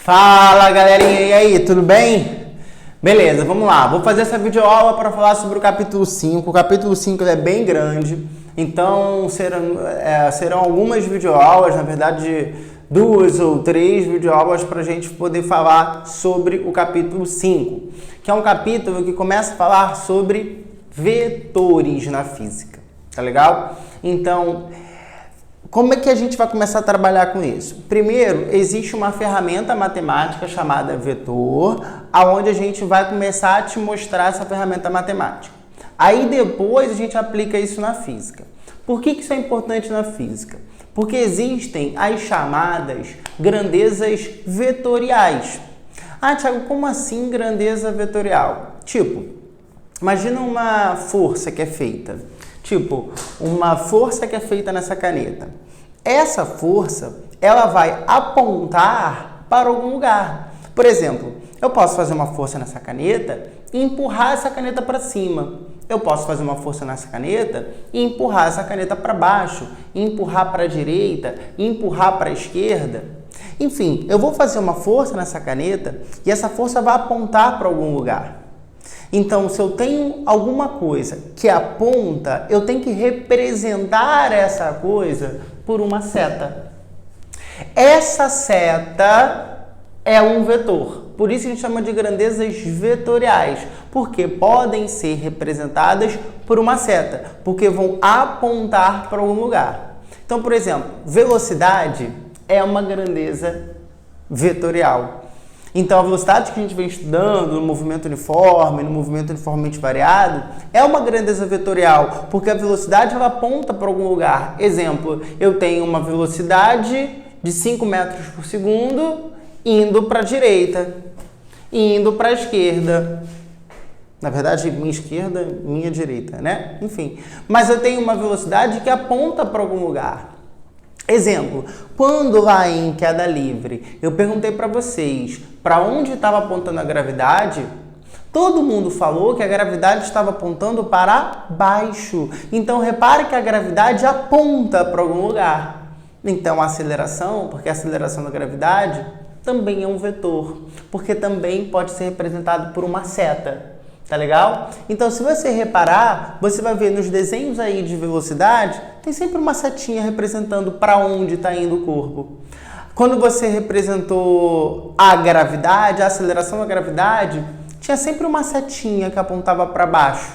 Fala galerinha, e aí, tudo bem? Beleza, vamos lá, vou fazer essa videoaula para falar sobre o capítulo 5. O capítulo 5 é bem grande, então serão algumas videoaulas, na verdade 2 ou 3 videoaulas para a gente poder falar sobre o capítulo 5, que é um capítulo que começa a falar sobre vetores na física, tá legal? Então, como é que a gente vai começar a trabalhar com isso? Primeiro, existe uma ferramenta matemática chamada vetor, aonde a gente vai começar a te mostrar essa ferramenta matemática. Aí depois a gente aplica isso na física. Por que isso é importante na física? Porque existem as chamadas grandezas vetoriais. Ah, Thiago, como assim grandeza vetorial? Tipo, imagina uma força que é feita. Tipo, uma força que é feita nessa caneta. Essa força, ela vai apontar para algum lugar. Por exemplo, eu posso fazer uma força nessa caneta e empurrar essa caneta para cima. Eu posso fazer uma força nessa caneta e empurrar essa caneta para baixo, e empurrar para a direita, e empurrar para a esquerda. Enfim, eu vou fazer uma força nessa caneta e essa força vai apontar para algum lugar. Então, se eu tenho alguma coisa que aponta, eu tenho que representar essa coisa por uma seta. Essa seta é um vetor. Por isso a gente chama de grandezas vetoriais, porque podem ser representadas por uma seta, porque vão apontar para algum lugar. Então, por exemplo, velocidade é uma grandeza vetorial. Então, a velocidade que a gente vem estudando no movimento uniforme, no movimento uniformemente variado, é uma grandeza vetorial, porque a velocidade ela aponta para algum lugar. Exemplo, eu tenho uma velocidade de 5 metros por segundo indo para a direita, indo para a esquerda. Na verdade, minha esquerda, minha direita, né? Enfim, mas eu tenho uma velocidade que aponta para algum lugar. Exemplo, quando lá em queda livre eu perguntei para vocês para onde estava apontando a gravidade, todo mundo falou que a gravidade estava apontando para baixo. Então, repare que a gravidade aponta para algum lugar. Então, a aceleração, porque a aceleração da gravidade também é um vetor, porque também pode ser representado por uma seta. Tá legal? Então, se você reparar, você vai ver nos desenhos aí de velocidade, tem sempre uma setinha representando para onde está indo o corpo. Quando você representou a gravidade, a aceleração da gravidade, tinha sempre uma setinha que apontava para baixo.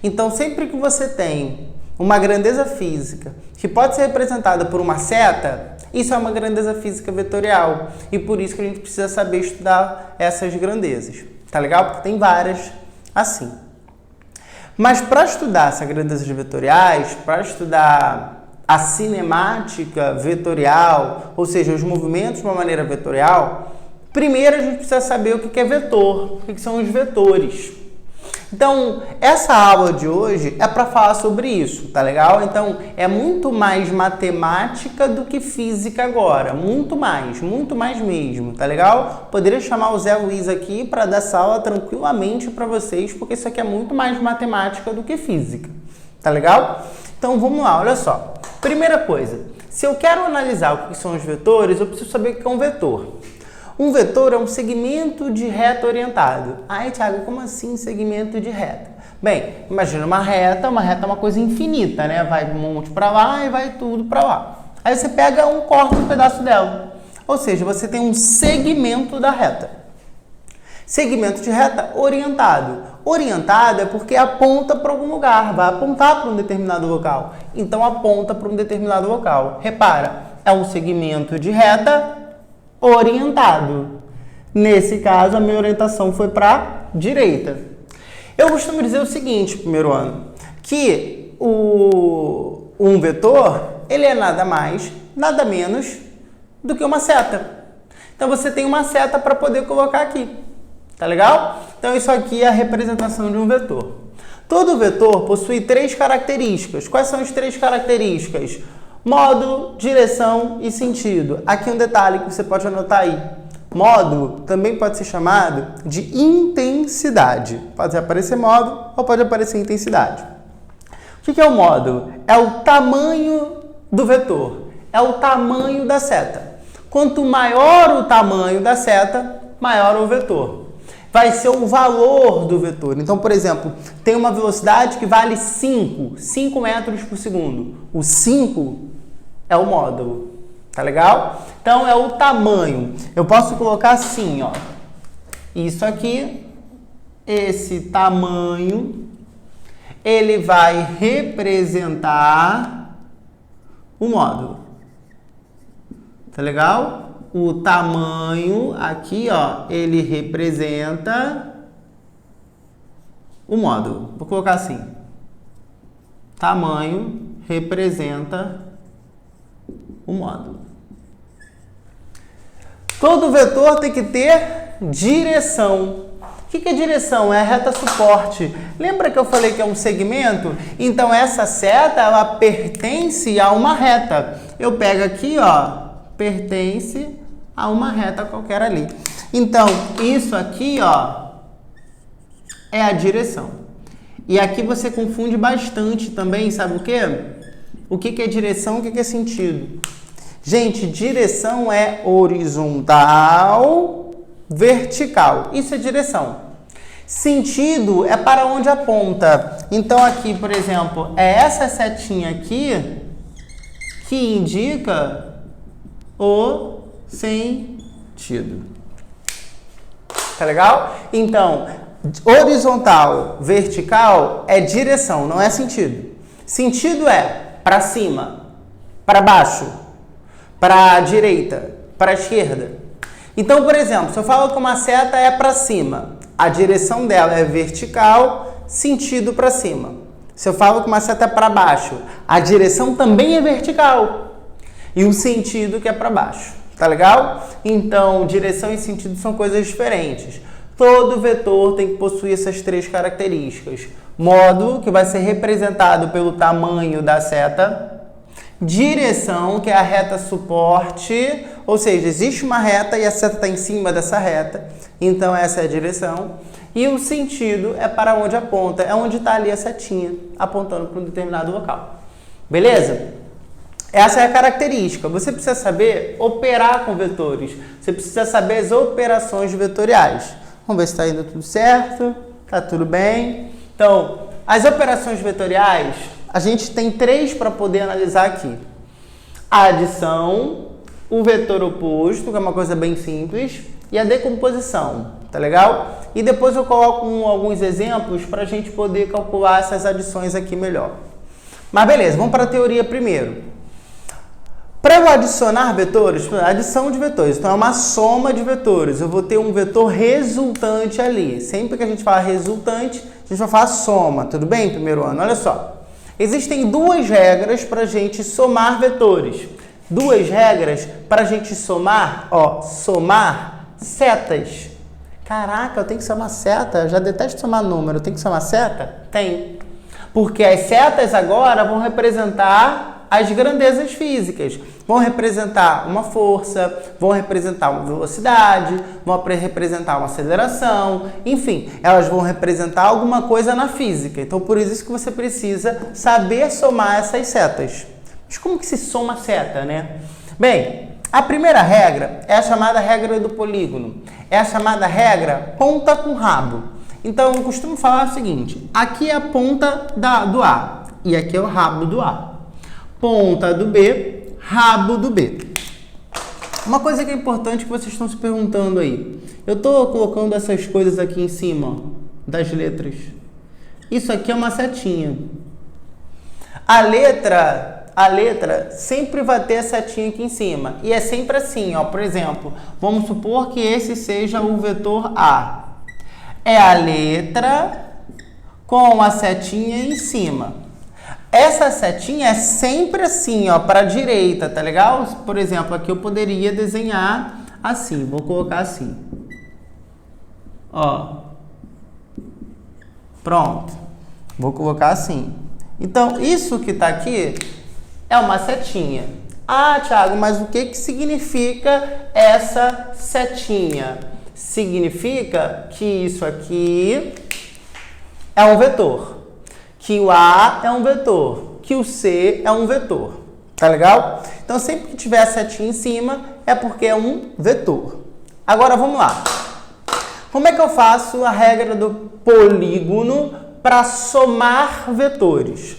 Então, sempre que você tem uma grandeza física que pode ser representada por uma seta, isso é uma grandeza física vetorial. E por isso que a gente precisa saber estudar essas grandezas. Tá legal? Porque tem várias assim. Mas para estudar essas grandezas vetoriais, para estudar a cinemática vetorial, ou seja, os movimentos de uma maneira vetorial, primeiro a gente precisa saber o que é vetor, o que são os vetores. Então, essa aula de hoje é para falar sobre isso, tá legal? Então, é muito mais matemática do que física agora, muito mais mesmo, tá legal? Poderia chamar o Zé Luiz aqui para dar essa aula tranquilamente para vocês, porque isso aqui é muito mais matemática do que física, tá legal? Então, vamos lá, olha só. Primeira coisa, se eu quero analisar o que são os vetores, eu preciso saber o que é um vetor. Um vetor é um segmento de reta orientado. Ai, Thiago, como assim segmento de reta? Bem, imagina uma reta é uma coisa infinita, né? Vai um monte para lá e vai tudo para lá. Aí você pega corta um pedaço dela. Ou seja, você tem um segmento da reta. Segmento de reta orientado. Orientado é porque aponta para algum lugar, vai apontar para um determinado local. Então, aponta para um determinado local. Repara, é um segmento de reta orientado. Nesse caso, a minha orientação foi para a direita. Eu costumo dizer o seguinte, primeiro ano, que um vetor, ele é nada mais, nada menos do que uma seta. Então, você tem uma seta para poder colocar aqui. Tá legal? Então, isso aqui é a representação de um vetor. Todo vetor possui 3 características. Quais são as 3 características? Módulo, direção e sentido. Aqui um detalhe que você pode anotar aí. Módulo também pode ser chamado de intensidade. Pode aparecer módulo ou pode aparecer intensidade. O que é o módulo? É o tamanho do vetor. É o tamanho da seta. Quanto maior o tamanho da seta, maior o vetor. Vai ser o valor do vetor. Então, por exemplo, tem uma velocidade que vale 5 metros por segundo. O 5 é o módulo. Tá legal? Então, é o tamanho. Eu posso colocar assim, ó. Isso aqui, esse tamanho, ele vai representar o módulo. Tá legal? O tamanho aqui, ó, ele representa o módulo. Vou colocar assim. Tamanho representa o módulo. Todo vetor tem que ter direção. O que é direção? É a reta suporte. Lembra que eu falei que é um segmento? Então, essa seta, ela pertence a uma reta. Eu pego aqui, ó, pertence a uma reta qualquer ali. Então, isso aqui, ó, é a direção. E aqui você confunde bastante também, sabe o quê? O que é direção, o que é sentido? Gente, direção é horizontal, vertical. Isso é direção. Sentido é para onde aponta. Então, aqui, por exemplo, é essa setinha aqui que indica o sentido. Tá legal? Então, horizontal, vertical é direção, não é sentido. Sentido é para cima, para baixo, para a direita, para a esquerda. Então, por exemplo, se eu falo que uma seta é para cima, a direção dela é vertical, sentido para cima. Se eu falo que uma seta é para baixo, a direção também é vertical e o sentido que é para baixo. Tá legal? Então, direção e sentido são coisas diferentes. Todo vetor tem que possuir essas três características. Módulo, que vai ser representado pelo tamanho da seta. Direção, que é a reta suporte, ou seja, existe uma reta e a seta está em cima dessa reta. Então, essa é a direção. E o sentido é para onde aponta. É onde está ali a setinha, apontando para um determinado local. Beleza? Essa é a característica. Você precisa saber operar com vetores. Você precisa saber as operações vetoriais. Vamos ver se está indo tudo certo. Está tudo bem. Então, as operações vetoriais, a gente tem 3 para poder analisar aqui. A adição, o vetor oposto, que é uma coisa bem simples, e a decomposição. Tá legal? E depois eu coloco alguns exemplos para a gente poder calcular essas adições aqui melhor. Mas beleza, vamos para a teoria primeiro. Para eu adicionar vetores, adição de vetores, então é uma soma de vetores. Eu vou ter um vetor resultante ali. Sempre que a gente fala resultante, a gente vai falar soma. Tudo bem, primeiro ano? Olha só. Existem 2 regras para a gente somar vetores. 2 regras para a gente somar, ó, somar setas. Caraca, eu tenho que somar seta? Eu já detesto somar número. Eu tenho que somar seta? Tem. Porque as setas agora vão representar as grandezas físicas. Vão representar uma força, vão representar uma velocidade, vão representar uma aceleração, enfim, elas vão representar alguma coisa na física. Então, por isso que você precisa saber somar essas setas. Mas como que se soma seta, né? Bem, a primeira regra é a chamada regra do polígono. É a chamada regra ponta com rabo. Então, eu costumo falar o seguinte, aqui é a ponta do A e aqui é o rabo do A. Ponta do B, rabo do B. Uma coisa que é importante que vocês estão se perguntando aí. Eu estou colocando essas coisas aqui em cima, ó, das letras. Isso aqui é uma setinha. A letra sempre vai ter a setinha aqui em cima. E é sempre assim, ó. Por exemplo, vamos supor que esse seja o vetor A. É a letra com a setinha em cima. Essa setinha é sempre assim, ó, para a direita, tá legal? Por exemplo, aqui eu poderia desenhar assim, vou colocar assim. Ó. Pronto. Vou colocar assim. Então, isso que tá aqui é uma setinha. Ah, Thiago, mas o que significa essa setinha? Significa que isso aqui é um vetor. Que o A é um vetor, que o C é um vetor. Tá legal? Então, sempre que tiver a setinha em cima, é porque é um vetor. Agora vamos lá. Como é que eu faço a regra do polígono para somar vetores?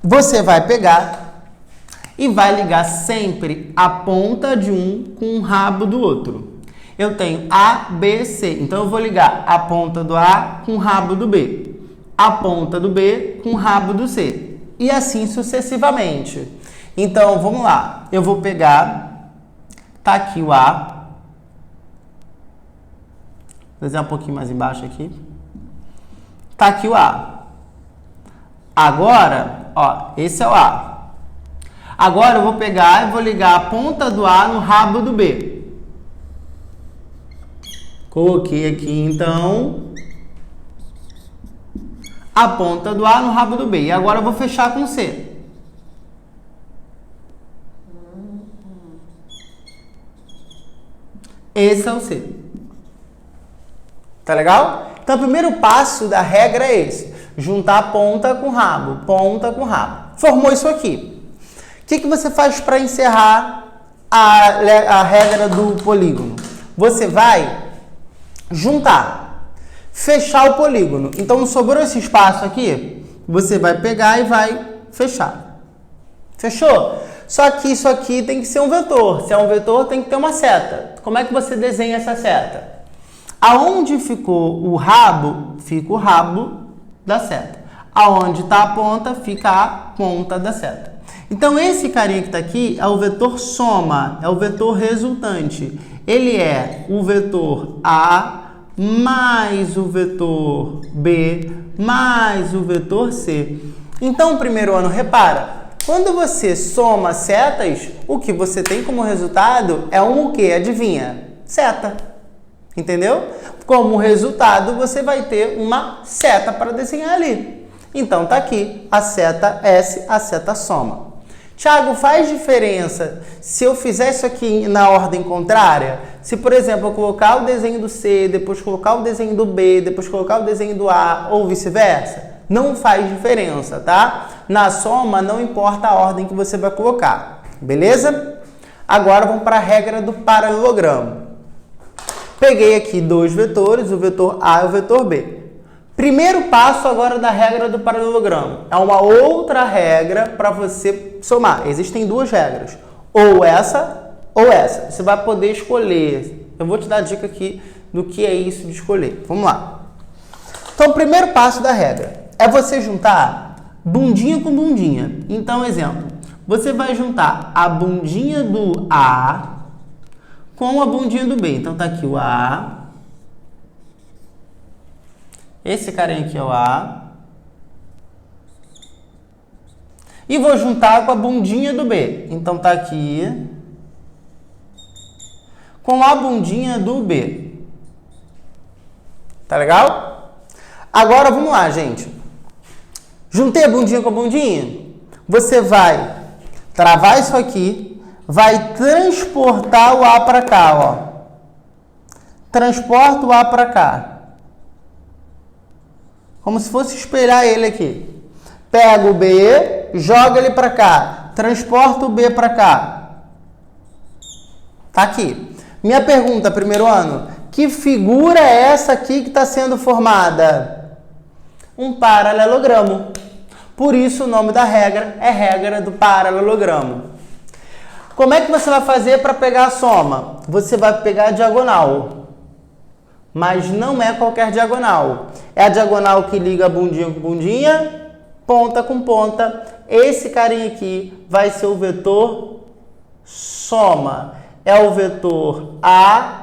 Você vai pegar e vai ligar sempre a ponta de um com o rabo do outro. Eu tenho A, B, C. Então, eu vou ligar a ponta do A com o rabo do B. A ponta do B com o rabo do C. E assim sucessivamente. Então, vamos lá. Eu vou pegar... Tá aqui o A. Vou desenhar um pouquinho mais embaixo aqui. Tá aqui o A. Agora, ó, esse é o A. Agora, eu vou pegar e vou ligar a ponta do A no rabo do B. Coloquei aqui, então, a ponta do A no rabo do B. E agora eu vou fechar com C. Esse é o C. Tá legal? Então, o primeiro passo da regra é esse. Juntar ponta com rabo, ponta com rabo. Formou isso aqui. O que você faz para encerrar a regra do polígono? Você vai juntar, fechar o polígono. Então, sobrou esse espaço aqui, você vai pegar e vai fechar. Fechou? Só que isso aqui tem que ser um vetor. Se é um vetor, tem que ter uma seta. Como é que você desenha essa seta? Aonde ficou o rabo, fica o rabo da seta. Aonde está a ponta, fica a ponta da seta. Então, esse carinha que está aqui é o vetor soma, é o vetor resultante. Ele é o vetor A mais o vetor B mais o vetor C. Então, primeiro ano, repara, quando você soma setas, o que você tem como resultado é um o quê? Adivinha? Seta. Entendeu? Como resultado, você vai ter uma seta para desenhar ali. Então, tá aqui a seta S, a seta soma. Tiago, faz diferença se eu fizer isso aqui na ordem contrária? Se, por exemplo, eu colocar o desenho do C, depois colocar o desenho do B, depois colocar o desenho do A, ou vice-versa? Não faz diferença, tá? Na soma, não importa a ordem que você vai colocar, beleza? Agora, vamos para a regra do paralelogramo. Peguei aqui dois vetores, o vetor A e o vetor B. Primeiro passo agora da regra do paralelogramo. É uma outra regra para você somar. Existem duas regras. Ou essa ou essa. Você vai poder escolher. Eu vou te dar a dica aqui do que é isso de escolher. Vamos lá. Então, o primeiro passo da regra é você juntar bundinha com bundinha. Então, exemplo. Você vai juntar a bundinha do A com a bundinha do B. Então, tá aqui o A. Esse carinha aqui é o A. E vou juntar com a bundinha do B. Então, tá aqui. Com a bundinha do B. Tá legal? Agora, vamos lá, gente. Juntei a bundinha com a bundinha. Você vai travar isso aqui. Vai transportar o A para cá, ó. Transporta o A para cá. Como se fosse espelhar ele aqui. Pega o B, joga ele para cá. Transporta o B para cá. Tá aqui. Minha pergunta, primeiro ano. Que figura é essa aqui que está sendo formada? Um paralelogramo. Por isso o nome da regra é regra do paralelogramo. Como é que você vai fazer para pegar a soma? Você vai pegar a diagonal. Mas não é qualquer diagonal. É a diagonal que liga bundinha com bundinha, ponta com ponta. Esse carinha aqui vai ser o vetor soma. É o vetor A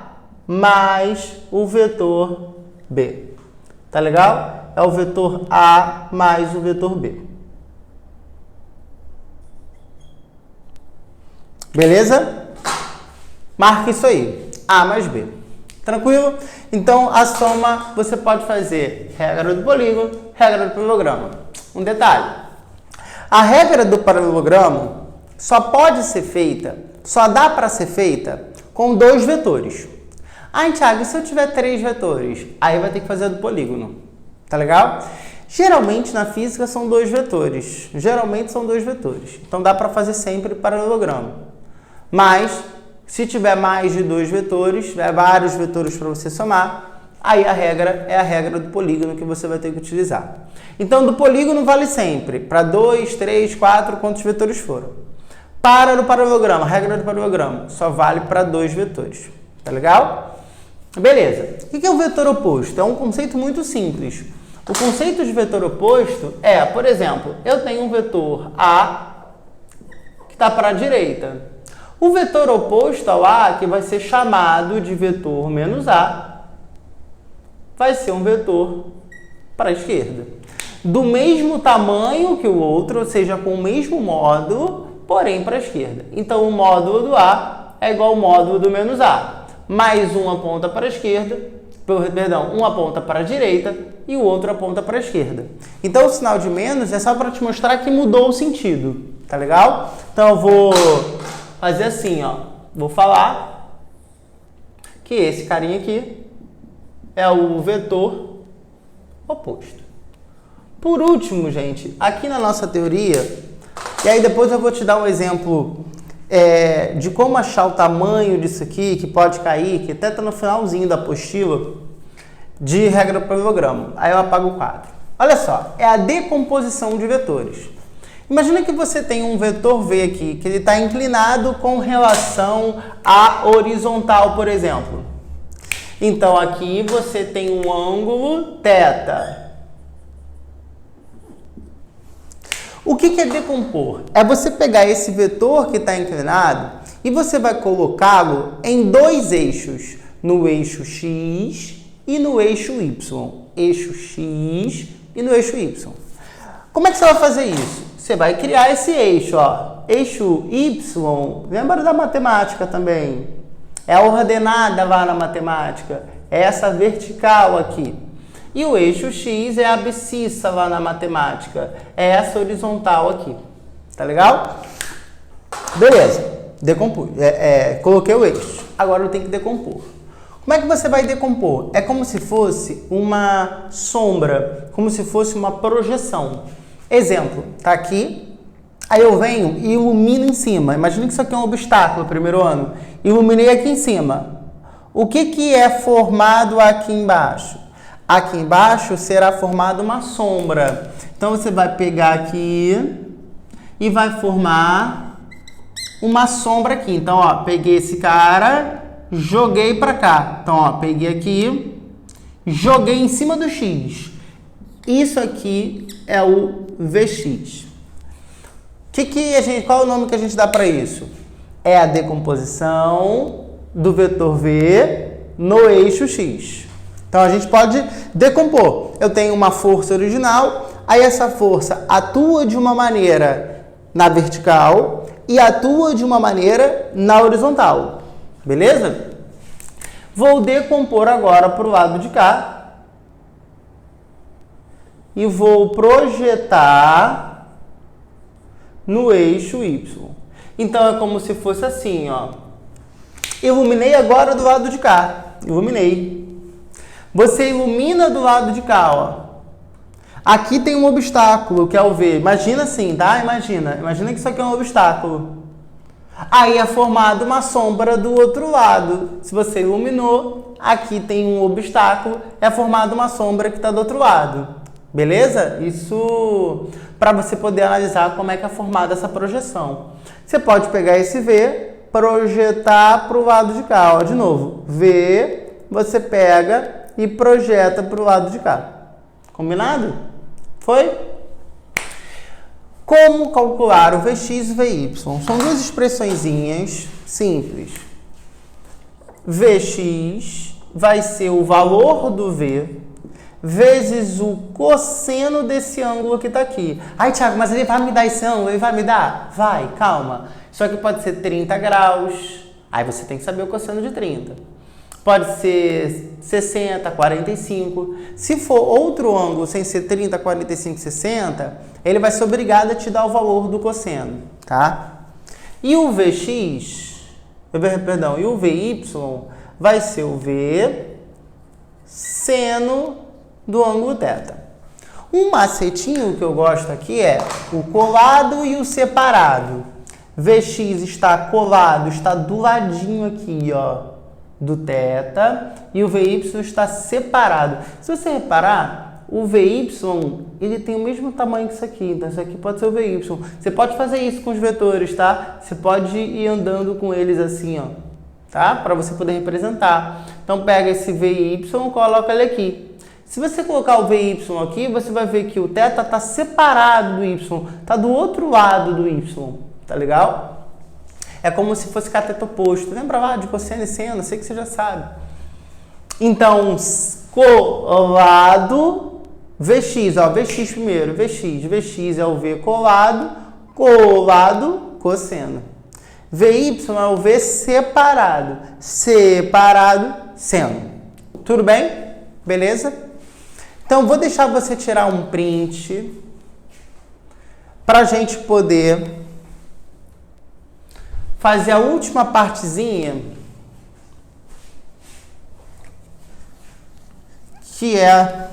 mais o vetor B. Tá legal? É o vetor A mais o vetor B. Beleza? Marca isso aí. A mais B. Tranquilo? Então, a soma você pode fazer regra do polígono, regra do paralelogramo. Um detalhe. A regra do paralelogramo só pode ser feita, só dá para ser feita com dois vetores. Ah, Thiago, e se eu tiver três vetores? Aí vai ter que fazer a do polígono. Tá legal? Geralmente, na física, são dois vetores. Geralmente, são dois vetores. Então, dá para fazer sempre paralelogramo. Mas, Se tiver mais de 2 vetores, tiver vários vetores para você somar, aí a regra é a regra do polígono que você vai ter que utilizar. Então, do polígono vale sempre para 2, 3, 4, quantos vetores foram. Para no paralelogramo, a regra do paralelogramo só vale para 2 vetores. Tá legal? Beleza. O que é o vetor oposto? É um conceito muito simples. O conceito de vetor oposto é, por exemplo, eu tenho um vetor A que está para a direita. O vetor oposto ao A, que vai ser chamado de vetor menos A, vai ser um vetor para a esquerda. Do mesmo tamanho que o outro, ou seja, com o mesmo módulo, porém para a esquerda. Então, o módulo do A é igual ao módulo do menos A. Mais um aponta para a esquerda, perdão, um aponta para a direita e o outro aponta para a esquerda. Então, o sinal de menos é só para te mostrar que mudou o sentido, tá legal? Então, eu vou fazer assim, ó. Vou falar que esse carinha aqui é o vetor oposto. Por último, gente, aqui na nossa teoria, e aí depois eu vou te dar um exemplo de como achar o tamanho disso aqui, que pode cair, que até está no finalzinho da apostila, de regra do paralelogramo. Aí eu apago o quadro. Olha só, é a decomposição de vetores. Imagina que você tem um vetor V aqui, que ele está inclinado com relação à horizontal, por exemplo. Então, aqui você tem um ângulo θ. O que é decompor? É você pegar esse vetor que está inclinado e você vai colocá-lo em 2 eixos, no eixo x e no eixo y. Eixo x e no eixo y. Como é que você vai fazer isso? Você vai criar esse eixo, ó. Eixo y, lembra da matemática também? É a ordenada lá na matemática. É essa vertical aqui. E o eixo x é a abscissa lá na matemática. É essa horizontal aqui. Tá legal? Beleza. Decompus. Coloquei o eixo. Agora eu tenho que decompor. Como é que você vai decompor? É como se fosse uma sombra. Como se fosse uma projeção. Exemplo. Tá aqui. Aí eu venho e ilumino em cima. Imagina que isso aqui é um obstáculo, primeiro ano. Iluminei aqui em cima. O que é formado aqui embaixo? Aqui embaixo será formada uma sombra. Então, você vai pegar aqui e vai formar uma sombra aqui. Então, ó, peguei esse cara, joguei para cá. Então, ó, peguei aqui, joguei em cima do X. Isso aqui é o VX. Qual é o nome que a gente dá para isso? É a decomposição do vetor V no eixo X. Então, a gente pode decompor. Eu tenho uma força original, aí essa força atua de uma maneira na vertical e atua de uma maneira na horizontal. Beleza? Vou decompor agora para o lado de cá e vou projetar no eixo Y. Então, é como se fosse assim, ó. Iluminei agora do lado de cá. Iluminei. Você ilumina do lado de cá, ó. Aqui tem um obstáculo, que é o V. Imagina assim, tá? Imagina que isso aqui é um obstáculo. Aí é formada uma sombra do outro lado. Se você iluminou, aqui tem um obstáculo, é formada uma sombra que está do outro lado. Beleza? Isso para você poder analisar como é que é formada essa projeção. Você pode pegar esse V, projetar para o lado de cá, ó. De novo, V, você pega e projeta para o lado de cá. Combinado? Foi? Como calcular o Vx e o Vy? São duas expressõezinhas simples. Vx vai ser o valor do V vezes o cosseno desse ângulo que está aqui. Ai, Thiago, mas ele vai me dar esse ângulo? Ele vai me dar? Vai, calma. Isso aqui pode ser 30 graus. Aí você tem que saber o cosseno de 30. Pode ser 60, 45. Se for outro ângulo sem ser 30, 45, 60, ele vai ser obrigado a te dar o valor do cosseno, tá? E o Vx, e o Vy vai ser o V seno do ângulo θ. Um macetinho que eu gosto aqui é o colado e o separado. Vx está colado, está do ladinho aqui, ó, do θ, e o Vy está separado. Se você reparar, o Vy, ele tem o mesmo tamanho que isso aqui, então isso aqui pode ser o Vy. Você pode fazer isso com os vetores, tá? Você pode ir andando com eles assim, ó, tá? Para você poder representar. Então pega esse Vy e coloca ele aqui. Se você colocar o Vy aqui, você vai ver que o θ está separado do y, está do outro lado do y, tá legal? É como se fosse cateto oposto. Lembra lá de cosseno e seno? Sei que você já sabe. Então, colado, Vx, ó, Vx primeiro, Vx é o V colado, cosseno. Vy é o V separado, seno. Tudo bem? Beleza? Então, vou deixar você tirar um print para a gente poder fazer a última partezinha, que é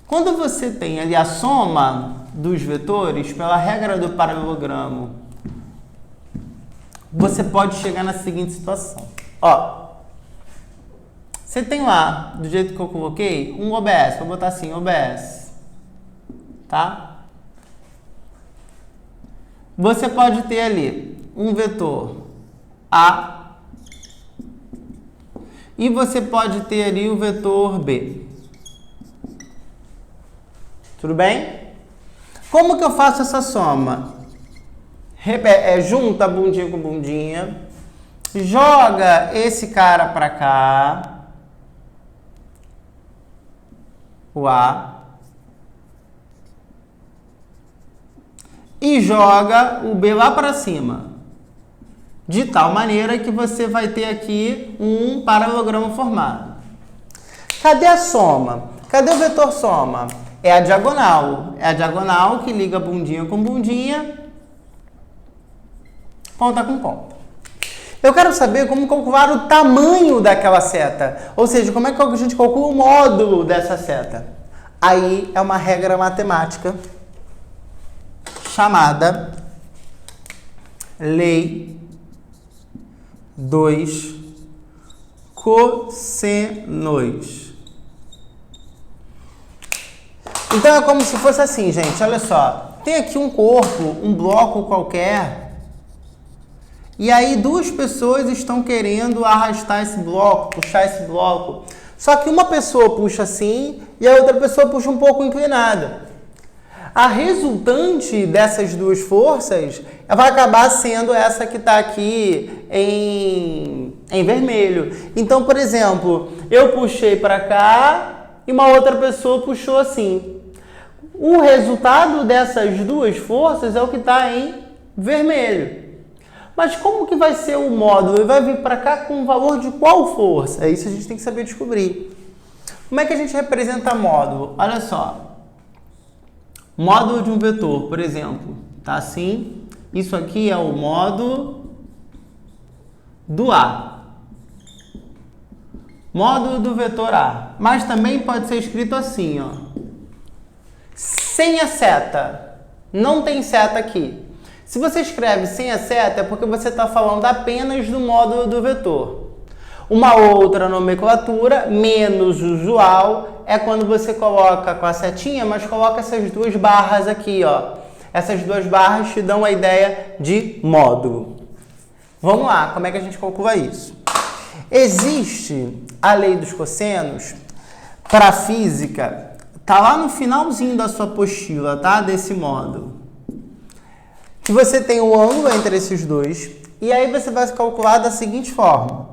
quando você tem ali a soma dos vetores, pela regra do paralelogramo, você pode chegar na seguinte situação. Ó, você tem lá, do jeito que eu coloquei, um OBS. Vou botar assim, OBS. Tá? Você pode ter ali um vetor A e você pode ter ali o vetor B. Tudo bem? Como que eu faço essa soma? Junta bundinha com bundinha, joga esse cara para cá, o A, e joga o B lá para cima, de tal maneira que você vai ter aqui um paralelogramo formado. Cadê a soma? Cadê o vetor soma? É a diagonal. É a diagonal que liga bundinha com bundinha, ponta com ponta. Eu quero saber como calcular o tamanho daquela seta. Ou seja, como é que a gente calcula o módulo dessa seta. Aí é uma regra matemática chamada Lei dos cossenos. Então é como se fosse assim, gente. Olha só. Tem aqui um corpo, um bloco qualquer. E aí duas pessoas estão querendo arrastar esse bloco, puxar esse bloco. Só que uma pessoa puxa assim e a outra pessoa puxa um pouco inclinada. A resultante dessas duas forças vai acabar sendo essa que está aqui em vermelho. Então, por exemplo, eu puxei para cá e uma outra pessoa puxou assim. O resultado dessas duas forças é o que está em vermelho. Mas como que vai ser o módulo? Ele vai vir para cá com o valor de qual força? É isso que a gente tem que saber descobrir. Como é que a gente representa módulo? Olha só. Módulo de um vetor, por exemplo, tá assim. Isso aqui é o módulo do A. Módulo do vetor A. Mas também pode ser escrito assim, ó. Sem a seta. Não tem seta aqui. Se você escreve sem a seta, é porque você está falando apenas do módulo do vetor. Uma outra nomenclatura, menos usual, é quando você coloca com a setinha, mas coloca essas duas barras aqui, ó. Essas duas barras te dão a ideia de módulo. Vamos lá, como é que a gente calcula isso? Existe a lei dos cossenos para a física, tá lá no finalzinho da sua apostila, tá? Desse módulo. Que você tem um ângulo entre esses dois, e aí você vai calcular da seguinte forma.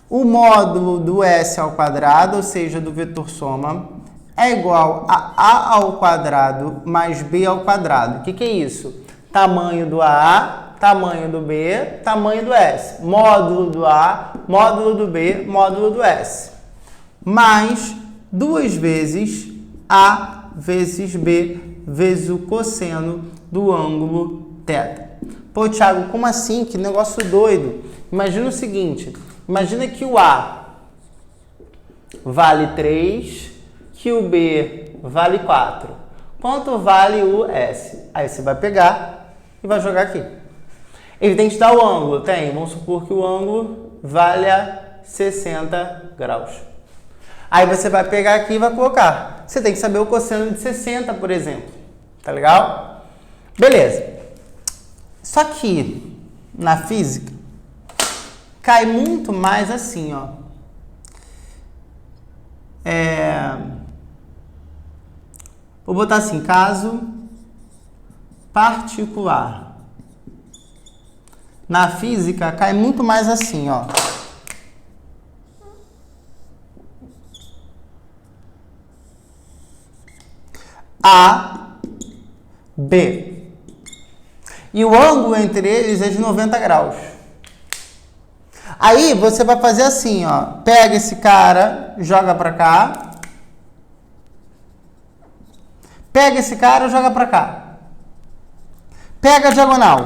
O módulo do S ao quadrado, ou seja, do vetor soma, é igual a A ao quadrado mais B ao quadrado. O que é isso? Tamanho do A, tamanho do B, tamanho do S. Módulo do A, módulo do B, módulo do S. Mais 2 vezes A vezes B vezes o cosseno do ângulo θ. Pô, Thiago, como assim? Que negócio doido. Imagina o seguinte. Imagina que o A vale 3, que o B vale 4. Quanto vale o S? Aí você vai pegar e vai jogar aqui. Ele tem que te dar o ângulo? Tem. Vamos supor que o ângulo valha 60 graus. Aí você vai pegar aqui e vai colocar. Você tem que saber o cosseno de 60, por exemplo. Tá legal? Beleza. Só que na física cai muito mais assim, ó. Vou botar assim, caso particular. Na física cai muito mais assim, ó. A, B. E o ângulo entre eles é de 90 graus. Aí você vai fazer assim, ó. Pega esse cara, joga pra cá. Pega esse cara, joga pra cá. Pega a diagonal.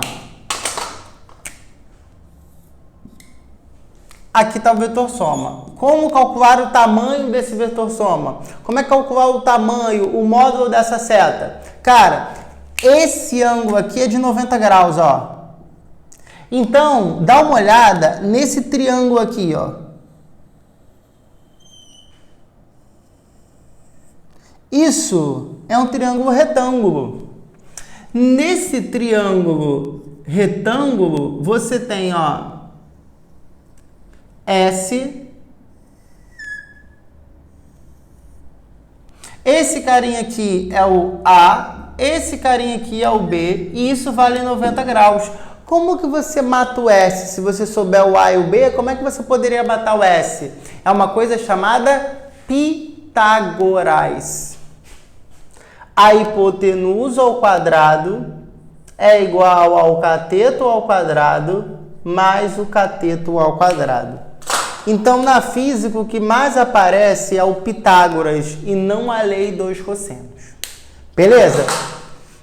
Aqui está o vetor soma. Como calcular o tamanho desse vetor soma? Como é calcular o tamanho, o módulo dessa seta? Cara, esse ângulo aqui é de 90 graus, ó. Então, dá uma olhada nesse triângulo aqui, ó. Isso é um triângulo retângulo. Nesse triângulo retângulo, você tem, ó, S. Esse carinha aqui é o A, esse carinha aqui é o B, e isso vale 90 graus. Como que você mata o S? Se você souber o A e o B, como é que você poderia matar o S? É uma coisa chamada Pitágoras. A hipotenusa ao quadrado é igual ao cateto ao quadrado mais o cateto ao quadrado. Então, na física, o que mais aparece é o Pitágoras e não a lei dos cossenos. Beleza?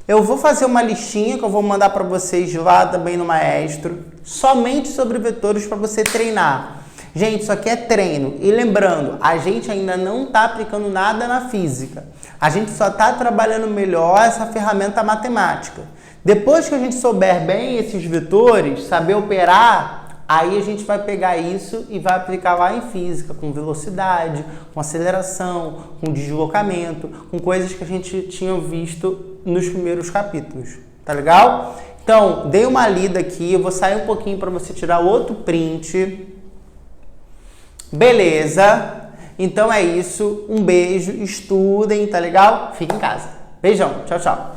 Eu vou fazer uma listinha que eu vou mandar para vocês lá também no Maestro, somente sobre vetores para você treinar. Gente, isso aqui é treino. E lembrando, a gente ainda não está aplicando nada na física. A gente só está trabalhando melhor essa ferramenta matemática. Depois que a gente souber bem esses vetores, saber operar, aí a gente vai pegar isso e vai aplicar lá em física, com velocidade, com aceleração, com deslocamento, com coisas que a gente tinha visto nos primeiros capítulos. Tá legal? Então, dei uma lida aqui, eu vou sair um pouquinho para você tirar outro print. Beleza? Então é isso. Um beijo, estudem, tá legal? Fiquem em casa. Beijão, tchau, tchau.